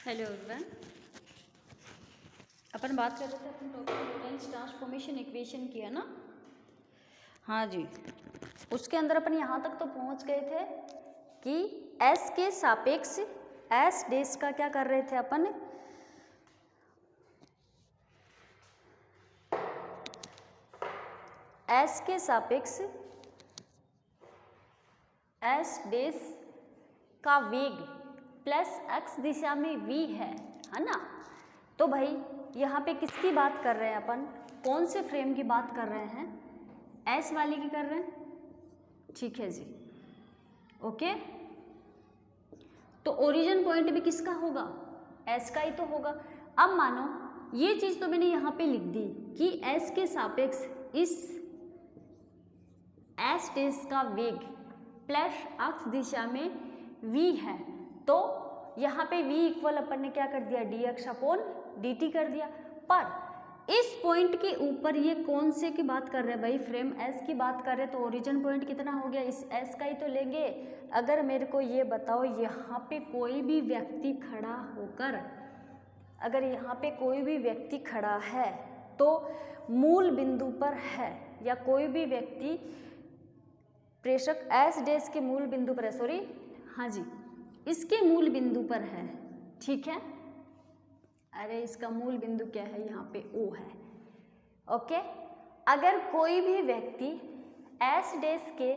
Hello everyone, अपन बात कर रहे थे अपन टॉपिक लोरेंट्ज़ ट्रांसफॉर्मेशन इक्वेशन की, है ना। हाँ जी, उसके अंदर अपन यहाँ तक तो पहुँच गए थे कि एस के सापेक्ष एस डेस का क्या कर रहे थे अपन, एस के सापेक्ष एस डेस का वेग प्लस एक्स दिशा में v है ना। तो भाई यहाँ पे किसकी बात कर रहे हैं अपन, कौन से फ्रेम की बात कर रहे हैं, एस वाली की कर रहे हैं, ठीक है जी, ओके। तो ओरिजिन पॉइंट भी किसका होगा, एस का ही तो होगा। अब मानो ये चीज़ तो मैंने यहाँ पे लिख दी कि एस के सापेक्ष इस एस डेस का वेग प्लस एक्स दिशा में v है, तो यहाँ पे v इक्वल अपन ने क्या कर दिया, dx अपॉन dt कर दिया। पर इस पॉइंट के ऊपर ये कौन से की बात कर रहे हैं भाई, फ्रेम s की बात कर रहे हैं, तो ओरिजिन पॉइंट कितना हो गया, इस s का ही तो लेंगे। अगर मेरे को ये बताओ यहाँ पे कोई भी व्यक्ति खड़ा होकर, अगर यहाँ पे कोई भी व्यक्ति खड़ा है तो मूल बिंदु पर है, या कोई भी व्यक्ति प्रेषक एस डेस के मूल बिंदु पर है, सॉरी हाँ जी, इसके मूल बिंदु पर है, ठीक है। अरे इसका मूल बिंदु क्या है, यहाँ पे O है, ओके। अगर कोई भी व्यक्ति एस डेस के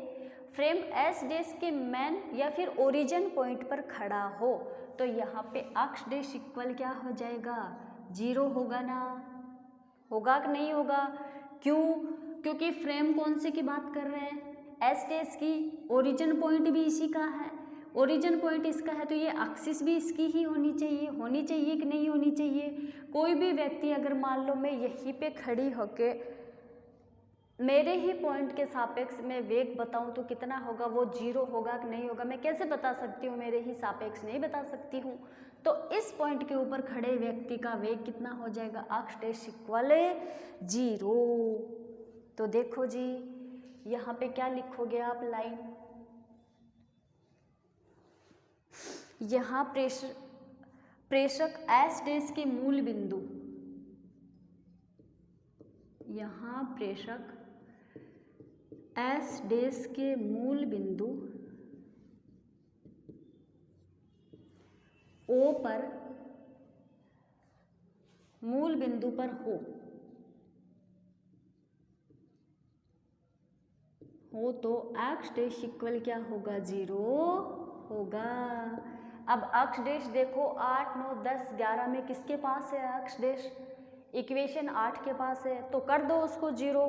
फ्रेम एस डेस के मेन या फिर ओरिजिन पॉइंट पर खड़ा हो तो यहाँ पे अक्ष डेस इक्वल क्या हो जाएगा, 0 होगा ना, होगा कि नहीं होगा। क्यों, क्योंकि फ्रेम कौन से की बात कर रहे हैं, एस डेस की, ओरिजिन पॉइंट भी इसी का है, ओरिजिन पॉइंट इसका है, तो ये एक्सिस भी इसकी ही होनी चाहिए कि नहीं होनी चाहिए। कोई भी व्यक्ति अगर मान लो मैं यहीं पे खड़ी होके मेरे ही पॉइंट के सापेक्ष में वेग बताऊं तो कितना होगा, वो 0 होगा कि नहीं होगा, मैं कैसे बता सकती हूँ, मेरे ही सापेक्ष नहीं बता सकती हूँ। तो इस पॉइंट के ऊपर खड़े व्यक्ति का वेग कितना हो जाएगा, अक्ष डेश इक्वल 0। तो देखो जी यहाँ पे क्या लिखोगे आप, लाइन, यहाँ प्रेषक एस डेस के मूल बिंदु, यहाँ प्रेषक एस डेस के मूल बिंदु O पर, मूल बिंदु पर हो तो एक्स डेश इक्वल क्या होगा, 0 होगा। अब अक्ष डेश देखो 8, 9, 10, 11 में किसके पास है अक्ष डेश, इक्वेशन 8 के पास है, तो कर दो उसको 0।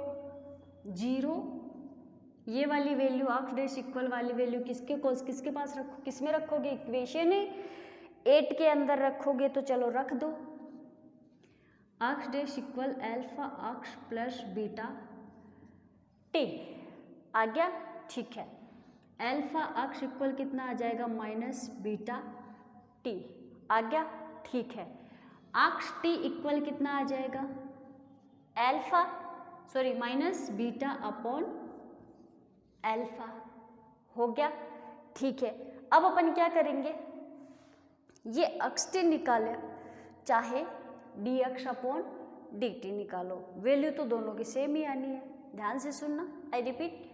ये वाली वैल्यू अक्ष डेश इक्वल वाली वैल्यू किसके पास रखो, किस में रखोगे, इक्वेशन 8 के अंदर रखोगे, तो चलो रख दो। अक्ष डेश इक्वल अल्फा अक्ष प्लस बीटा टी आ गया, ठीक है। अल्फा अक्ष इक्वल कितना आ जाएगा, माइनस बीटा टी आ गया, ठीक है। अक्ष टी इक्वल कितना आ जाएगा, alpha sorry minus beta upon alpha, हो गया, ठीक है। अब अपन क्या करेंगे, ये अक्ष टी निकाले, चाहे डी अक्ष अपॉन डी टी निकालो, वैल्यू तो दोनों की सेम ही आनी है, ध्यान से सुनना, आई रिपीट,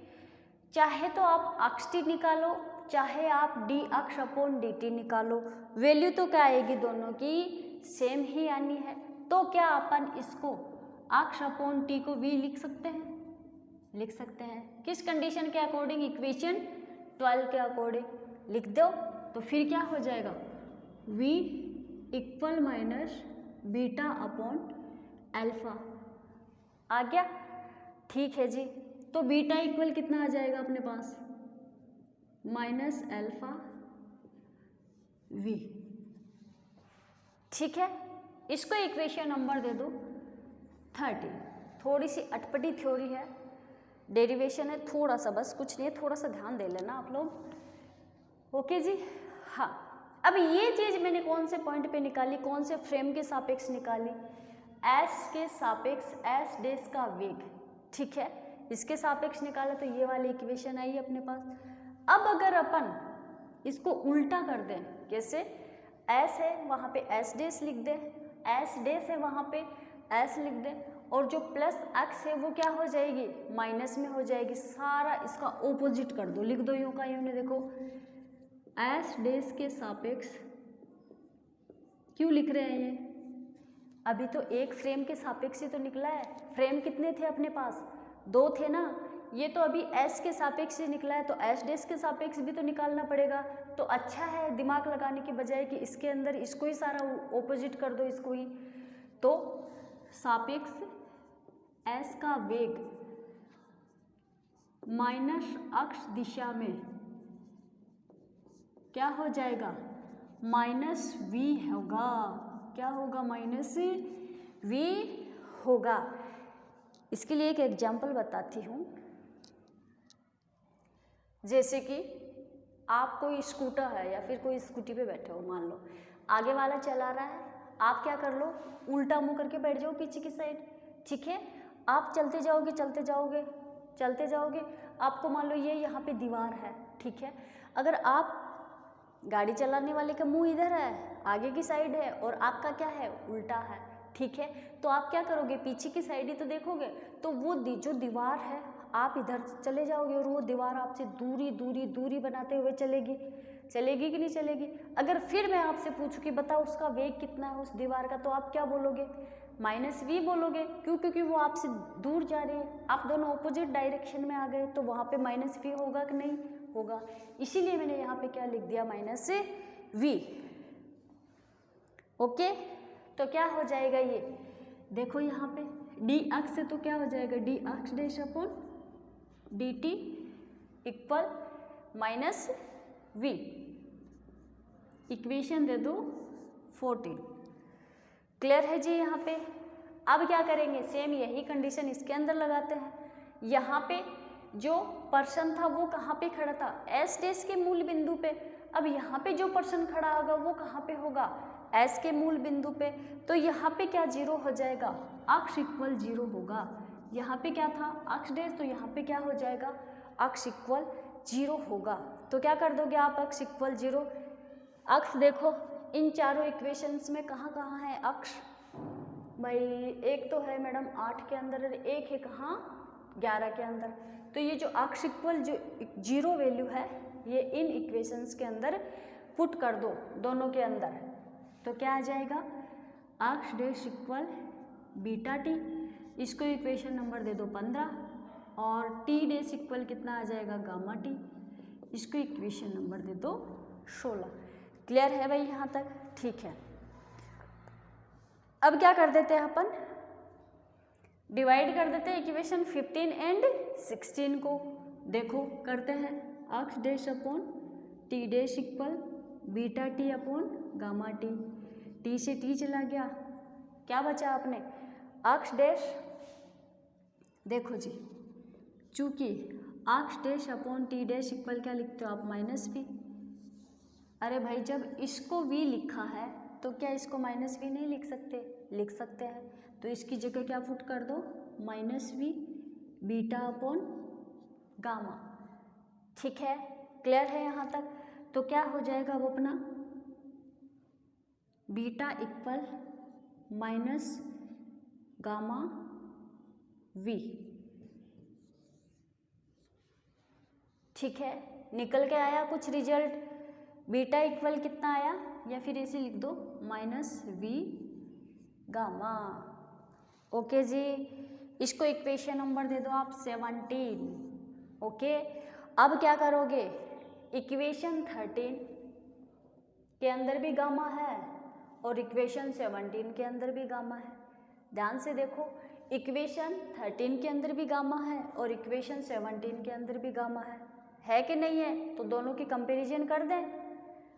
चाहे तो आप अक्ष टी निकालो, चाहे आप डी अक्ष अपॉन डी टी निकालो, वैल्यू तो क्या आएगी, दोनों की सेम ही आनी है। तो क्या अपन इसको अक्ष अपॉन टी को v लिख सकते हैं, लिख सकते हैं, किस कंडीशन के अकॉर्डिंग, इक्वेशन 12 के अकॉर्डिंग लिख दो, तो फिर क्या हो जाएगा, v equal minus beta upon alpha आ गया, ठीक है जी। तो बीटा इक्वल कितना आ जाएगा अपने पास, माइनस अल्फा v, ठीक है। इसको इक्वेशन नंबर दे दो 30। थोड़ी सी अटपटी थ्योरी है, डेरिवेशन है, थोड़ा सा, बस कुछ नहीं है, थोड़ा सा ध्यान दे लेना आप लोग, ओके जी। हाँ, अब ये चीज़ मैंने कौन से पॉइंट पे निकाली, कौन से फ्रेम के सापेक्ष निकाली, एस के सापेक्ष एस डेस का वेग, ठीक है, इसके सापेक्ष निकाला, तो ये वाली इक्वेशन आई अपने पास। अब अगर अपन इसको उल्टा कर दें, कैसे, एस है वहाँ पे एस डेस लिख दे, एस डेस है वहाँ पे एस लिख दे, और जो प्लस एक्स है वो क्या हो जाएगी, माइनस में हो जाएगी। सारा इसका ऑपोजिट कर दो, लिख दो यूँ का यूँ ने। देखो एस डेस के सापेक्ष क्यों लिख रहे हैं ये, अभी तो एक फ्रेम के सापेक्ष ही तो निकला है। फ्रेम कितने थे अपने पास, 2 थे ना, ये तो अभी एस के सापेक्ष से निकला है, तो एस डेस के सापेक्ष भी तो निकालना पड़ेगा। तो अच्छा है दिमाग लगाने की बजाय कि इसके अंदर इसको ही सारा ऑपोजिट कर दो, इसको ही। तो सापेक्ष एस का वेग माइनस अक्ष दिशा में क्या हो जाएगा, माइनस वी होगा। क्या होगा, माइनस वी होगा। इसके लिए एक एग्जाम्पल बताती हूँ। जैसे कि आप कोई स्कूटर है या फिर कोई स्कूटी पे बैठे हो, मान लो आगे वाला चला रहा है, आप क्या कर लो, उल्टा मुंह करके बैठ जाओ पीछे की साइड, ठीक है। आप चलते जाओगे चलते जाओगे चलते जाओगे, आपको मान लो ये यहाँ पे दीवार है, ठीक है। अगर आप गाड़ी चलाने वाले का मुंह इधर है, आगे की साइड है, और आपका क्या है, उल्टा है, ठीक है, तो आप क्या करोगे, पीछे की साइड ही तो देखोगे। तो वो जो दीवार है, आप इधर चले जाओगे और वो दीवार आपसे दूरी दूरी दूरी बनाते हुए चलेगी, चलेगी कि नहीं चलेगी। अगर फिर मैं आपसे पूछूं कि बताओ उसका वेग कितना है उस दीवार का, तो आप क्या बोलोगे, माइनस वी बोलोगे। क्यों, क्योंकि वो आपसे दूर जा रही है, आप दोनों ऑपोजिट डायरेक्शन में आ गए, तो वहाँ पे माइनस वी होगा कि नहीं होगा। इसीलिए मैंने यहाँ पे क्या लिख दिया, माइनस वी। ओके, तो क्या हो जाएगा ये, देखो यहाँ पे डी अक्स से तो क्या हो जाएगा, d x dash upon d t equal minus v. Equation दे दो 14। क्लियर है जी यहाँ पे। अब क्या करेंगे, सेम यही कंडीशन इसके अंदर लगाते हैं। यहाँ पे जो पर्सन था वो कहाँ पे खड़ा था, एस डेस के मूल बिंदु पे। अब यहाँ पे जो पर्सन खड़ा होगा वो कहाँ पे होगा, एस के मूल बिंदु पे। तो यहाँ पे क्या जीरो हो जाएगा, अक्ष इक्वल जीरो होगा। यहाँ पे क्या था, अक्ष डेस, तो यहाँ पे क्या हो जाएगा, अक्ष इक्वल जीरो होगा। तो क्या कर दोगे आप, अक्ष इक्वल जीरो। अक्ष देखो इन चारों इक्वेशंस में कहाँ कहाँ है अक्ष, भाई एक तो है मैडम 8 के अंदर, एक है कहाँ 11 के अंदर। तो ये जो अक्ष इक्वल जो जीरो वैल्यू है, ये इन इक्वेशंस के अंदर पुट कर दो, दोनों के अंदर। तो क्या आ जाएगा, अक्ष डैश इक्वल बीटा टी, इसको इक्वेशन नंबर दे दो 15, और टी डैश इक्वल कितना आ जाएगा, गामा टी, इसको इक्वेशन नंबर दे दो 16। क्लियर है भाई यहाँ तक, ठीक है। अब क्या कर देते हैं अपन, डिवाइड कर देते हैं इक्वेशन 15 एंड 16 को। देखो करते हैं, अक्ष dash upon T dash equal beta T upon gamma T, T से टी चला गया, क्या बचा आपने, अक्ष डैश। देखो जी, चूंकि अक्ष dash upon T dash equal क्या लिखते हो आप, माइनस वी। अरे भाई जब इसको वी लिखा है तो क्या इसको माइनस वी नहीं लिख सकते, लिख सकते हैं। तो इसकी जगह क्या पुट कर दो, minus v beta upon gamma, ठीक है। क्लियर है यहाँ तक। तो क्या हो जाएगा वो अपना, beta equal minus gamma v, ठीक है। निकल के आया कुछ रिजल्ट, बीटा इक्वल कितना आया, या फिर ऐसे लिख दो माइनस वी गामा। ओके जी, इसको इक्वेशन नंबर दे दो आप 17। ओके, अब क्या करोगे, इक्वेशन 13 के अंदर भी गामा है और इक्वेशन 17 के अंदर भी गामा है। ध्यान से देखो, इक्वेशन 13 के अंदर भी गामा है और इक्वेशन 17 के अंदर भी गामा है कि नहीं है। तो दोनों की कंपैरिजन कर दें,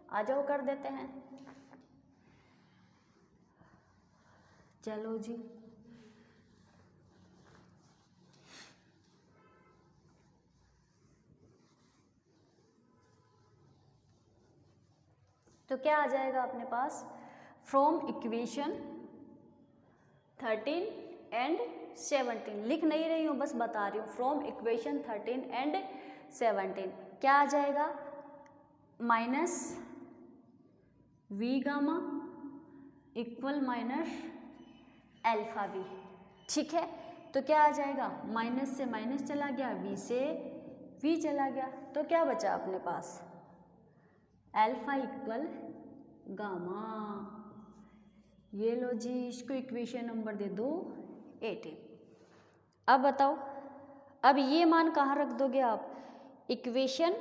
आ जाओ कर देते हैं। चलो जी, तो क्या आ जाएगा अपने पास, फ्रॉम इक्वेशन 13 एंड 17, लिख नहीं रही हूँ बस बता रही हूँ, फ्रॉम इक्वेशन 13 एंड 17 क्या आ जाएगा, minus v gamma equal minus alpha v. ठीक है, तो क्या आ जाएगा, माइनस से माइनस चला गया, वी से वी चला गया, तो क्या बचा अपने पास, अल्फा इक्वल गामा। ये लो जी, इसको इक्वेशन नंबर दे दो 18। अब बताओ, अब ये मान कहाँ रख दोगे आप, इक्वेशन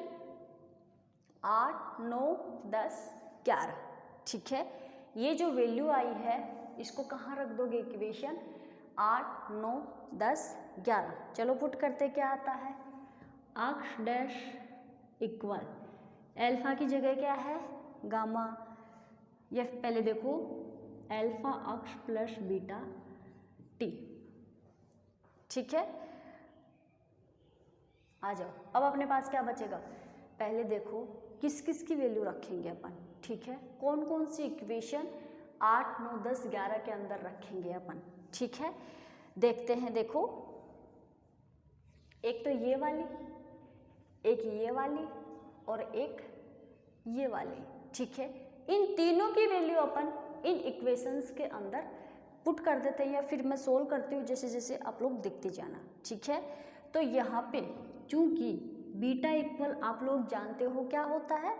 8, 9, 10, 11। ठीक है, ये जो वैल्यू आई है इसको कहाँ रख दोगे, इक्वेशन 8, 9, 10, 11। चलो पुट करते, क्या आता है, अक्ष डैश इक्वल अल्फा की जगह क्या है, गामा। या पहले देखो, अल्फा अक्ष प्लस बीटा टी। ठीक है, आ जाओ, अब अपने पास क्या बचेगा, पहले देखो किस किस की वैल्यू रखेंगे अपन। ठीक है, कौन कौन सी इक्वेशन 8, 9, 10, 11 के अंदर रखेंगे अपन। ठीक है, देखते हैं। देखो, एक तो ये वाली, एक ये वाली और एक ये वाली। ठीक है, इन तीनों की वैल्यू अपन इन इक्वेशंस के अंदर पुट कर देते हैं, या फिर मैं सोल्व करती हूँ जैसे जैसे आप लोग देखते जाना। ठीक है, तो यहाँ पे चूंकि बीटा इक्वल आप लोग जानते हो क्या होता है,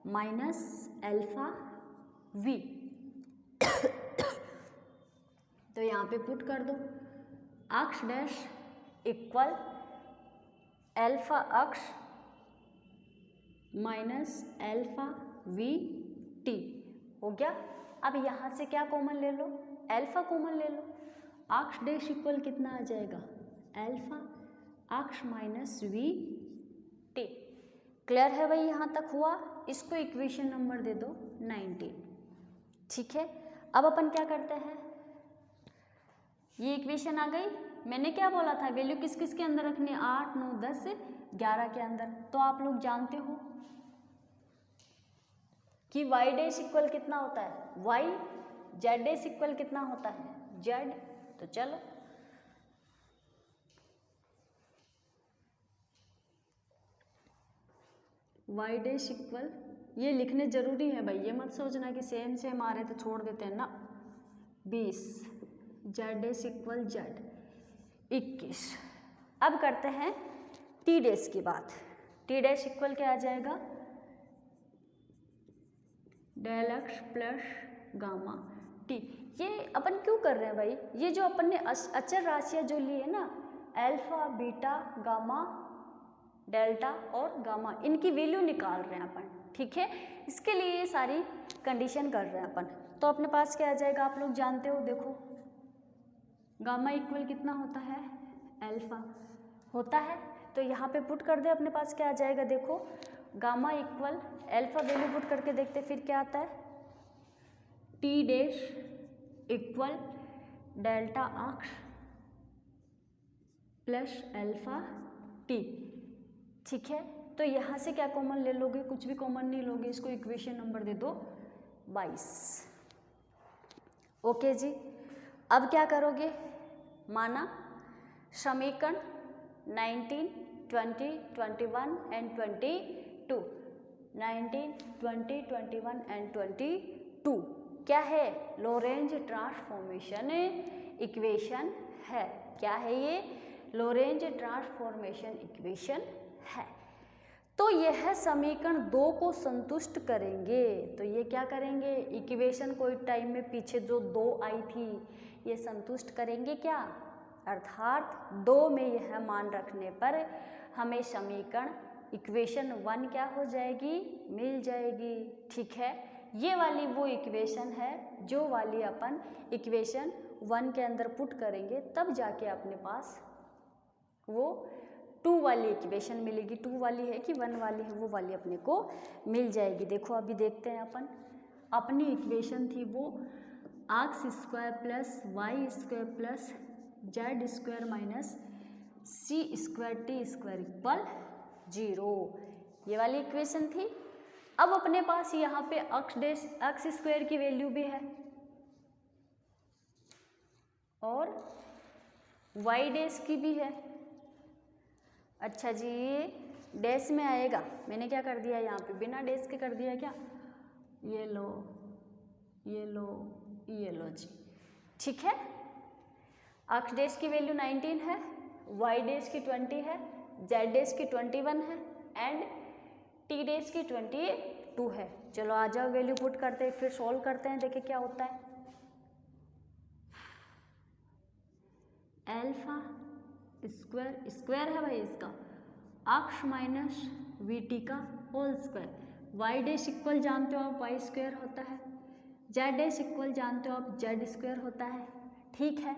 माइनस अल्फा वी। तो यहाँ पे पुट कर दो, अक्ष डैश इक्वल अल्फा अक्ष माइनस अल्फा वी टी हो गया। अब यहाँ से क्या कॉमन ले लो, अल्फा कॉमन ले लो, अक्ष डैश इक्वल कितना आ जाएगा, अल्फा अक्ष माइनस वी टी। क्लियर है भाई, यहाँ तक हुआ। इसको इक्वेशन नंबर दे दो 19। ठीक है, अब अपन क्या करते हैं, ये इक्वेशन आ गई। मैंने क्या बोला था, वैल्यू किस किस के अंदर रखनी है, 8, 9, 10, 11 के अंदर। तो आप लोग जानते हो कि y डैश इक्वल कितना होता है, y, z डैश इक्वल कितना होता है, z। तो चलो y डैश इक्वल, ये लिखने जरूरी है भाई, ये मत सोचना कि सेम सेम आ रहे तो छोड़ देते हैं ना। 20, z डैश इक्वल z 21। अब करते हैं t डैश की बात। t डैश इक्वल क्या आ जाएगा, del x plus gamma t. ये अपन क्यों कर रहे हैं भाई, ये जो अपन ने अचर राशियाँ जो ली है ना, अल्फा, बीटा, गामा, डेल्टा और गामा, इनकी वैल्यू निकाल रहे हैं अपन। ठीक है, इसके लिए ये सारी कंडीशन कर रहे हैं अपन। तो अपने पास क्या आ जाएगा, आप लोग जानते हो। देखो, गामा इक्वल कितना होता है, अल्फा होता है। तो यहाँ पे पुट कर दे, अपने पास क्या आ जाएगा, देखो gamma equal alpha, value put करके देखते फिर क्या आता है, टी डैश इक्वल डेल्टा अक्ष प्लस अल्फा टी। ठीक है, तो यहाँ से क्या कॉमन ले लोगे, कुछ भी कॉमन नहीं लोगे, इसको इक्वेशन नंबर दे दो 22। ओके जी, अब क्या करोगे, माना समीकरण 19, 20, 21 एंड 22, 19, 20, 21 एंड 22 क्या है, लोरेंज ट्रांसफॉर्मेशन इक्वेशन है। क्या है ये, लोरेंज ट्रांसफॉर्मेशन इक्वेशन है। तो यह समीकरण 2 को संतुष्ट करेंगे। तो ये क्या करेंगे, इक्वेशन कोई टाइम में पीछे जो 2 आई थी, ये संतुष्ट करेंगे क्या, अर्थात 2 में यह मान रखने पर हमें समीकरण इक्वेशन 1 क्या हो जाएगी, मिल जाएगी। ठीक है, ये वाली वो इक्वेशन है जो वाली अपन इक्वेशन 1 के अंदर पुट करेंगे, तब जाके अपने पास वो 2 वाली इक्वेशन मिलेगी। 2 वाली है कि 1 वाली है, वो वाली अपने को मिल जाएगी। देखो अभी देखते हैं अपन, अपनी इक्वेशन थी वो x square plus y square plus z square minus c square t square equal 0, ये वाली इक्वेशन थी। अब अपने पास यहाँ पे एक्स स्क्वायर की वैल्यू भी है और वाई डैश की भी है। अच्छा जी, डैश में आएगा, मैंने क्या कर दिया यहाँ पे, बिना डैश के कर दिया क्या, ये लो ये लो जी, ठीक है। अक्ष डेश की वैल्यू 19 है, वाई डेश की 20 है, जेड डेश की 21 है एंड टी डेश की 22 है। चलो आ जाओ, वैल्यू पुट करते हैं, फिर सॉल्व करते हैं, देखिए क्या होता है। एल्फा स्क्वायर, स्क्वायर है भाई इसका, अक्ष माइनस वी टी का whole square, y dash equal जानते हो आप वाई स्क्वायर होता है, जेड डेश इक्वल जानते हो आप जेड स्क्वायर होता है, ठीक है।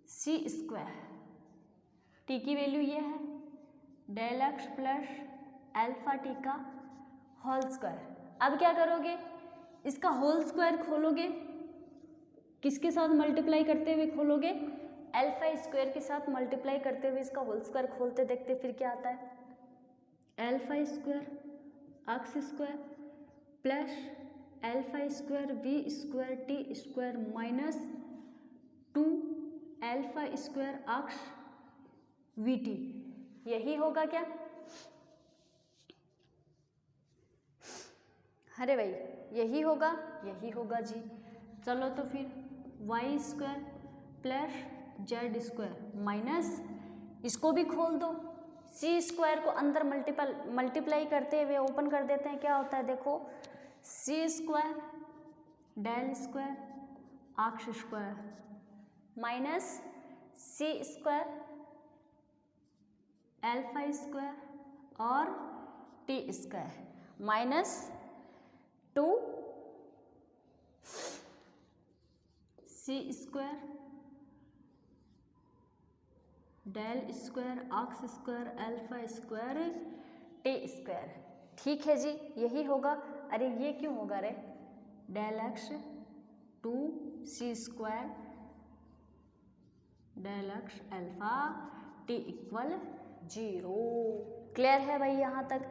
सी स्क्वायर, टी की वैल्यू ये है, del x plus alpha t का होल स्क्वायर। अब क्या करोगे, इसका होल स्क्वायर खोलोगे, किसके साथ मल्टीप्लाई करते हुए खोलोगे, एल्फा स्क्वायर के साथ मल्टीप्लाई करते हुए इसका होल स्क्वायर खोलते देखते फिर क्या आता है, alpha square x square plus alpha square v square t square minus 2 alpha square x v t, यही होगा क्या। अरे भाई यही होगा जी। चलो तो फिर y square plus z square minus, इसको भी खोल दो, सी स्क्वायर को अंदर मल्टीप्लाई करते हुए ओपन कर देते हैं, क्या होता है देखो, c square del square x square minus c square alpha square और t square minus 2 c square del square x square alpha square t square, ठीक है जी, यही होगा। अरे ये क्यों होगा रे, del x 2 c square del x alpha t equal 0। Clear है भाई यहाँ तक।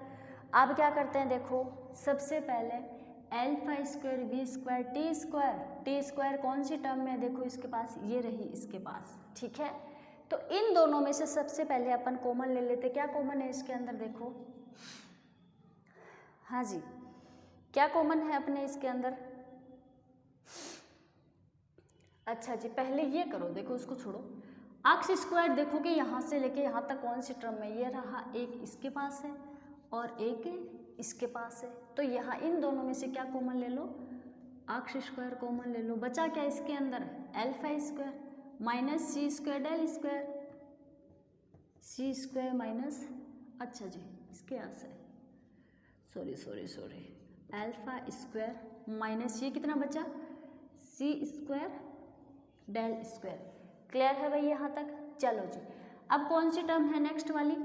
अब क्या करते हैं देखो, सबसे पहले alpha square v square t square कौन सी टर्म में है देखो, इसके पास ये रही, इसके पास, ठीक है। तो इन दोनों में से सबसे पहले अपन कॉमन ले लेते, क्या कॉमन है इसके अंदर देखो, हाँ जी क्या कॉमन है अपने इसके अंदर, अच्छा जी पहले ये करो, देखो उसको छोड़ो, एक्स स्क्वायर देखो कि यहाँ से लेके यहाँ तक कौन सी टर्म में, ये रहा, एक इसके पास है और एक इसके पास है, तो यहाँ इन दोनों में से क्या कॉमन ले लो, एक्स स्क्वायर कॉमन ले लो, बचा क्या इसके अंदर, alpha square minus c square del square, c square minus, अच्छा जी इसके यहाँ से सॉरी एल्फा स्क्वायर माइनस ये कितना बचा, सी स्क्वायर डेल स्क्वायर। क्लियर है भाई यहाँ तक। चलो जी अब कौन सी टर्म है नेक्स्ट वाली,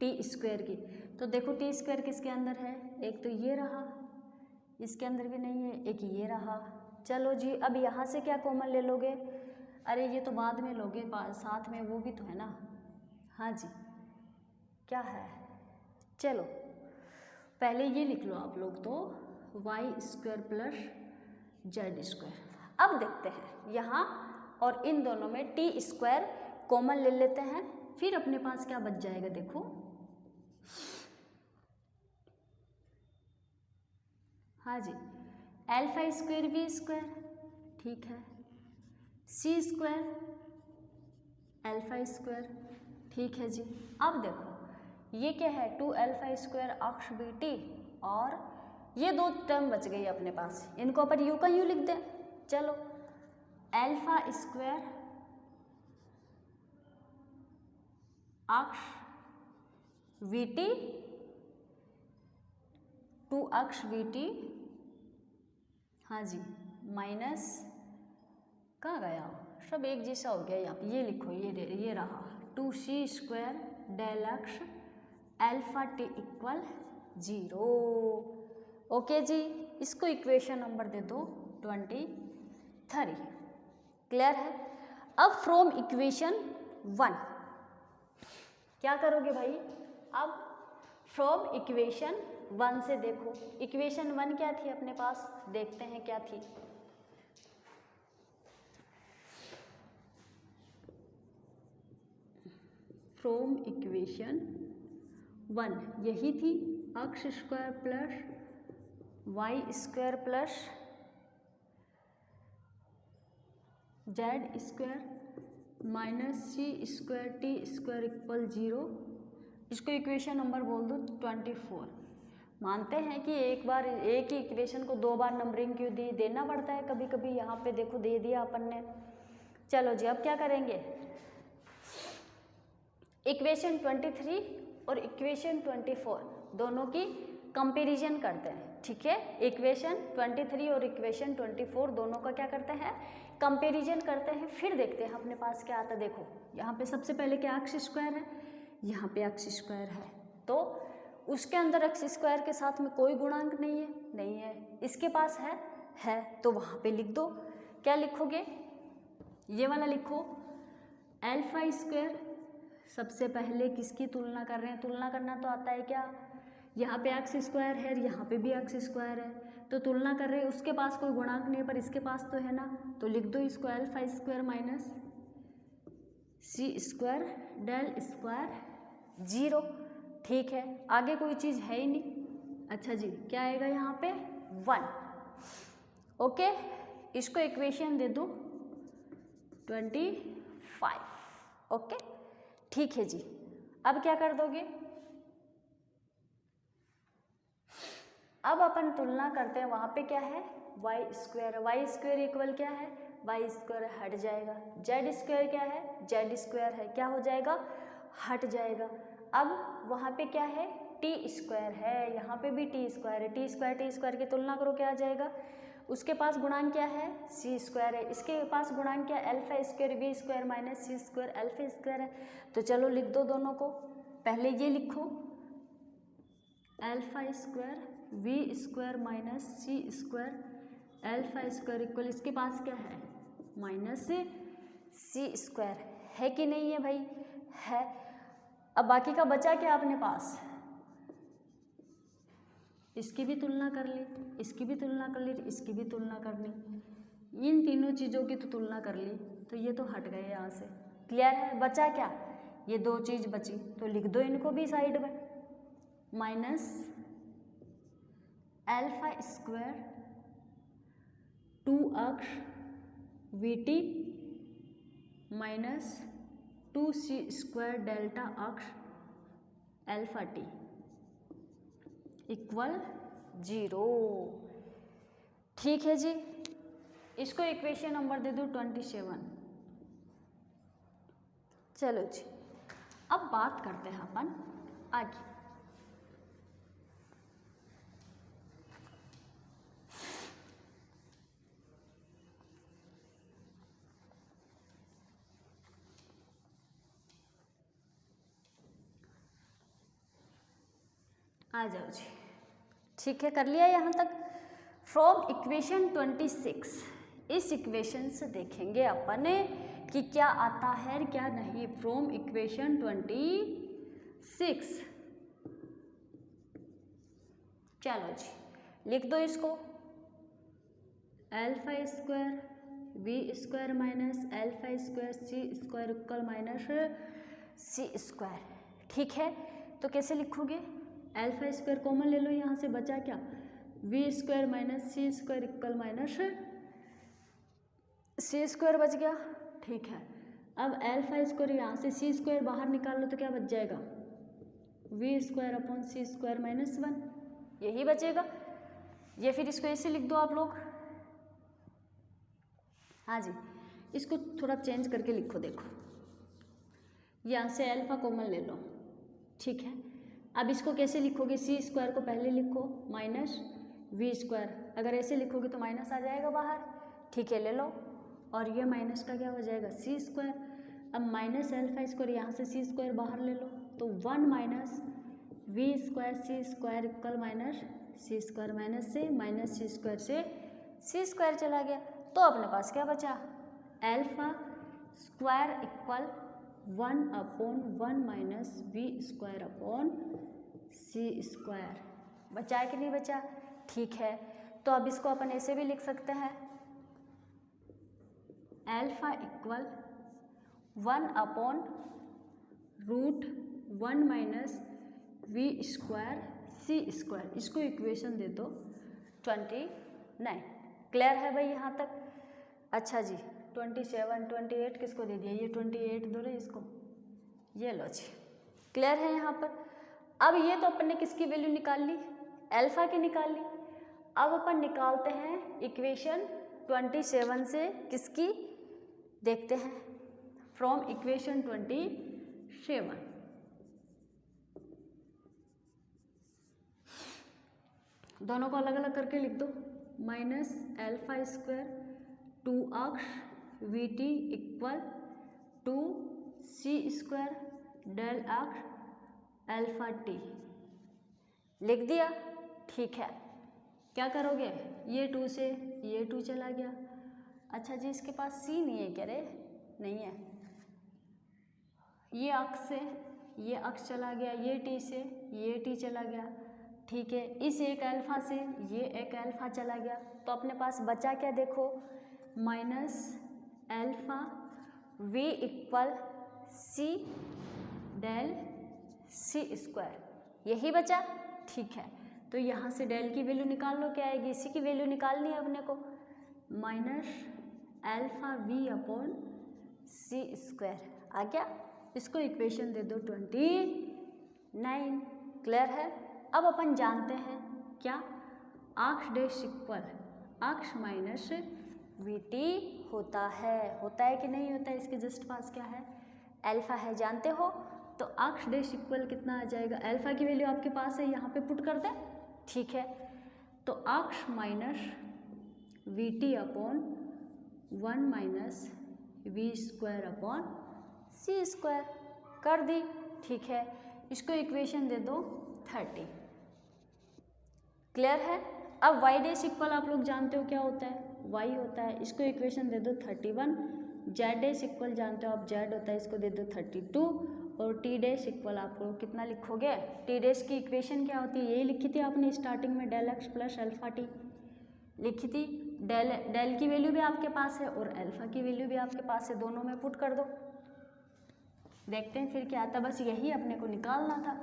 टी स्क्वायर की, तो देखो टी स्क्वायर किसके अंदर है, एक तो ये रहा, इसके अंदर भी नहीं है, एक ये रहा। चलो जी अब यहाँ से क्या कॉमन ले लोगे, अरे ये तो बाद में लोगे, साथ में वो भी तो है ना, हाँ जी क्या है, चलो पहले ये लिख लो आप लोग, तो y square plus z square. अब देखते हैं यहाँ और इन दोनों में टी स्क्वायर कॉमन ले लेते हैं, फिर अपने पास क्या बच जाएगा देखो, हाँ जी एल्फा स्क्वायर वी स्क्वायर, ठीक है, सी स्क्वायर एल्फा स्क्वायर, ठीक है जी। अब देखो ये क्या है, 2 alpha square x b t, और ये दो टर्म बच गई अपने पास, इनको अपन यू का यू लिख दें। चलो alpha square x v T 2 x v T, हाँ जी माइनस, कहाँ गया, सब एक जैसा हो गया यहाँ पे, ये लिखो, ये रहा 2 c square del x alpha t equal 0। Okay जी, इसको इक्वेशन नंबर दे दो 23। क्लियर है। अब फ्रॉम इक्वेशन 1 क्या करोगे भाई, अब फ्रॉम इक्वेशन 1 से देखो, इक्वेशन 1 क्या थी अपने पास, देखते हैं क्या थी। फ्रॉम इक्वेशन 1 यही थी, x square plus y square plus z square minus c square t square equal 0। इसको इक्वेशन नंबर बोल दो 24। मानते हैं कि एक बार एक ही इक्वेशन को 2 बार नंबरिंग क्यों दी, देना पड़ता है कभी कभी। यहाँ पे देखो दे दिया अपन ने। चलो जी, अब क्या करेंगे, इक्वेशन 23 और इक्वेशन 24 दोनों की कंपैरिजन करते हैं। ठीक है, इक्वेशन 23 और इक्वेशन 24 दोनों का क्या करते हैं, कंपैरिजन करते हैं। फिर देखते हैं अपने पास क्या आता है। देखो यहाँ पे सबसे पहले क्या एक्स स्क्वायर है, यहाँ पे एक्स स्क्वायर है, तो उसके अंदर एक्स स्क्वायर के साथ में कोई गुणांक नहीं है, नहीं है। इसके पास है तो वहाँ पे लिख दो। क्या लिखोगे, ये वाला लिखो, अल्फा स्क्वायर। सबसे पहले किसकी तुलना कर रहे हैं, तुलना करना तो आता है क्या, यहाँ पे एक्स स्क्वायर है, यहाँ पे भी एक्स स्क्वायर है, तो तुलना कर रहे हैं। उसके पास कोई गुणांक नहीं है पर इसके पास तो है ना, तो लिख दो इसको alpha square minus c square del square 0। ठीक है, आगे कोई चीज़ है ही नहीं। अच्छा जी, क्या आएगा यहाँ पे 1। ओके, इसको इक्वेशन दे दो 25। ओके, ठीक है जी। अब क्या कर दोगे, अब अपन तुलना करते हैं। वहाँ पे क्या है, y square. Y square equal क्या है, वाई स्क्वायर हट जाएगा। जेड स्क्वायर क्या है, जेड स्क्वायर है, क्या हो जाएगा, हट जाएगा। अब वहाँ पे क्या है, टी स्क्वायर है, यहाँ पे भी टी स्क्वायर है। टी स्क्वायर की तुलना करो, क्या आ जाएगा, उसके पास गुणांक क्या है, सी स्क्वायर है। इसके पास गुणांक क्या है, alpha square v square minus c square alpha square है। तो चलो लिख दो दोनों को। पहले ये लिखो alpha square v square minus c square alpha square equal, इसके पास क्या है, माइनस सी स्क्वायर है कि नहीं है भाई, है। अब बाकी का बचा क्या अपने पास, इसकी भी तुलना कर ली, इसकी भी तुलना कर ली, इसकी भी तुलना कर ली। इन तीनों चीज़ों की तो तुलना कर ली, तो ये तो हट गए यहाँ से। क्लियर है, बचा क्या, ये 2 चीज़ बची, तो लिख दो इनको भी साइड में। Minus alpha square 2x we T minus 2c square delta x alpha T equal 0। ठीक है जी, इसको इक्वेशन नंबर दे दो 27। चलो जी, अब बात करते हैं अपन आगे। आ जाओ जी, ठीक है, कर लिया यहाँ तक। फ्रॉम इक्वेशन 26, इस इक्वेशन से देखेंगे अपन कि क्या आता है क्या नहीं। फ्रॉम इक्वेशन 26, चलो जी लिख दो इसको, alpha square v square minus alpha square c square equal minus c square. ठीक है, तो कैसे लिखोगे, अल्फा स्क्वायर कॉमन ले लो, यहाँ से बचा क्या, v square minus c square equal minus c square बच गया। ठीक है, अब अल्फा स्क्वायर यहाँ से सी स्क्वायर बाहर निकाल लो तो क्या बच जाएगा, v square upon c square minus 1, यही बचेगा। ये फिर इसको ऐसे लिख दो आप लोग। हाँ जी, इसको थोड़ा चेंज करके लिखो। देखो यहाँ से अल्फा कॉमन ले लो, ठीक है। अब इसको कैसे लिखोगे, सी स्क्वायर को पहले लिखो माइनस वी स्क्वायर, अगर ऐसे लिखोगे तो माइनस आ जाएगा बाहर। ठीक है, ले लो, और ये माइनस का क्या हो जाएगा, सी स्क्वायर। अब माइनस अल्फा स्क्वायर, यहाँ से सी स्क्वायर बाहर ले लो, तो 1 minus v square c square equal minus c square, minus से माइनस सी स्क्वायर से सी स्क्वायर चला गया, तो अपने पास क्या बचा, alpha square equal 1/1 minus v square upon c square. बचा है कि नहीं बचा, ठीक है। तो अब इसको अपन ऐसे भी लिख सकते हैं, alpha equal 1/√1 minus v square c square. इसको इक्वेशन दे दो 29। क्लियर है भाई यहाँ तक? अच्छा जी, 27, 28 किसको दे दिया? ये 28 दो रहे इसको, ये लो जी। क्लियर है यहाँ पर? अब ये तो अपन ने किसकी वैल्यू निकाल ली? अल्फा की निकाल ली। अब अपन निकालते हैं इक्वेशन 27 से किसकी? देखते हैं फ्रॉम इक्वेशन 27। दोनों को अलग अलग करके लिख दो। Minus alpha square 2x vt equal to c square del x alpha t. लिख दिया? ठीक है। क्या करोगे? ये 2 से ये 2 चला गया। अच्छा जी, इसके पास सी नहीं है क्या रे? नहीं है। ये अक्ष से ये अक्ष चला गया, ये टी से ये टी चला गया। ठीक है, इस एक अल्फा से ये एक अल्फा चला गया, तो अपने पास बचा क्या? देखो, minus alpha v equal c del c square, यही बचा। ठीक है, तो यहाँ से डेल की वैल्यू निकाल लो। क्या आएगी? इसी की वैल्यू निकालनी है अपने को। Minus alpha v upon c square आ गया। इसको इक्वेशन दे दो 29। क्लियर है? अब अपन जानते हैं क्या? अक्ष डैश इक्वल अक्ष माइनस वी टी होता है कि नहीं होता है? इसके जस्ट पास क्या है? अल्फा है, जानते हो। तो अक्ष डैश इक्वल कितना आ जाएगा? अल्फा की वैल्यू आपके पास है, यहाँ पे पुट कर दें। ठीक है, तो x minus v t upon 1 minus v square upon c square कर दी। ठीक है, इसको इक्वेशन दे दो 30। क्लियर है? अब y डैश इक्वल आप लोग जानते हो क्या होता है? y होता है, इसको इक्वेशन दे दो 31। z डैश इक्वल जानते हो आप, z होता है, इसको दे दो 32। और t डैश इक्वल आप लोग कितना लिखोगे? t डैश की इक्वेशन क्या होती है? यही लिखी थी आपने स्टार्टिंग में, del x plus alpha t लिखी थी। डेल की वैल्यू भी आपके पास है और अल्फा की वैल्यू भी आपके पास है, दोनों में पुट कर दो। देखते हैं फिर क्या आता। बस यही अपने को निकालना था।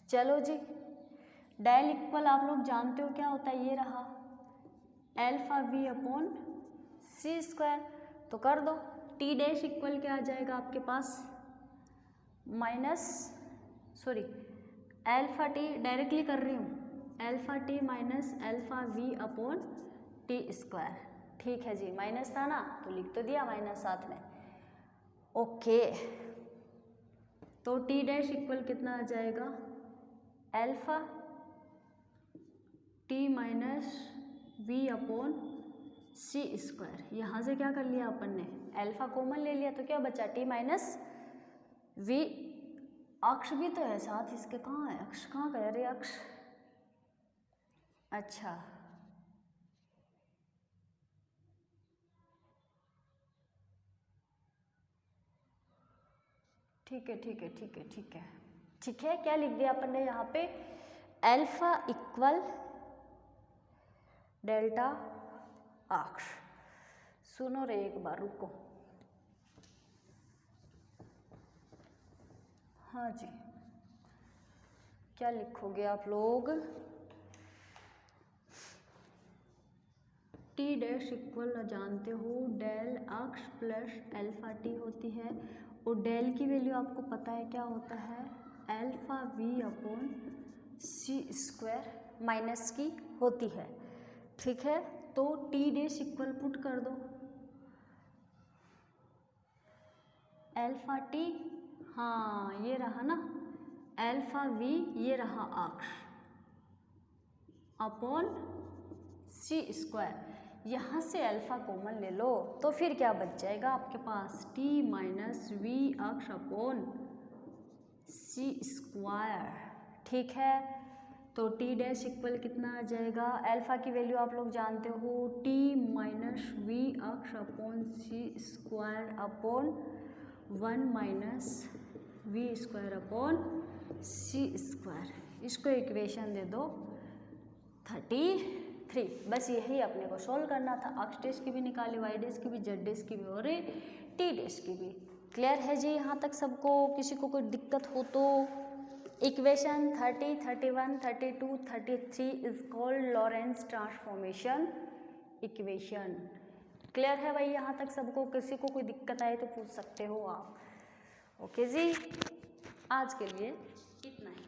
चलो जी, डेल इक्वल आप लोग जानते हो क्या होता है? ये रहा alpha v upon c square, तो कर दो। टी डैश इक्वल क्या आ जाएगा आपके पास? अल्फा टी डायरेक्टली कर रही हूँ, alpha t minus alpha v upon t square. ठीक है जी, माइनस था ना तो लिख तो दिया माइनस साथ में। ओके, तो टी डैश इक्वल कितना आ जाएगा? Alpha t minus v upon c square. यहाँ से क्या कर लिया अपन ने? अल्फा कॉमन ले लिया, तो क्या बचा? T minus v. अक्ष भी तो है साथ इसके, कहाँ है अक्ष? कहाँ गया रे अक्ष? अच्छा, ठीक है ठीक है ठीक है ठीक है ठीक है। क्या लिख दिया अपन ने यहाँ पे? अल्फा इक्वल डेल्टा अक्ष। सुनो रे एक बार, रुको। हाँ जी, क्या लिखोगे आप लोग? टी डैश इक्वल जानते हो डेल अक्ष प्लस अल्फा टी होती है, और डेल की वैल्यू आपको पता है क्या होता है? Alpha v upon c square minus की होती है। ठीक है, तो टी डैश इक्वल पुट कर दो अल्फा टी, हाँ ये रहा ना अल्फा वी, ये रहा अक्ष अपॉन सी स्क्वायर। यहाँ से अल्फा कॉमन ले लो तो फिर क्या बच जाएगा आपके पास? T minus v x upon c square. ठीक है, तो टी डैश इक्वल कितना आ जाएगा? अल्फा की वैल्यू आप लोग जानते हो, t minus v x upon c square upon 1 minus v square upon c square. इसको इक्वेशन दे दो 33। बस यही अपने को सोल्व करना था। अक्ष डैश की भी निकाली, वाई डैश की भी, जेड डैश की भी और टी डैश की भी। क्लियर है जी यहाँ तक सबको? किसी को कोई दिक्कत हो तो? Equation 30, 31, 32, 33 is called Lorentz transformation equation. Clear है भाई यहाँ तक सबको? किसी को कोई दिक्कत आए तो पूछ सकते हो आप। ओके जी, आज के लिए इतना ही।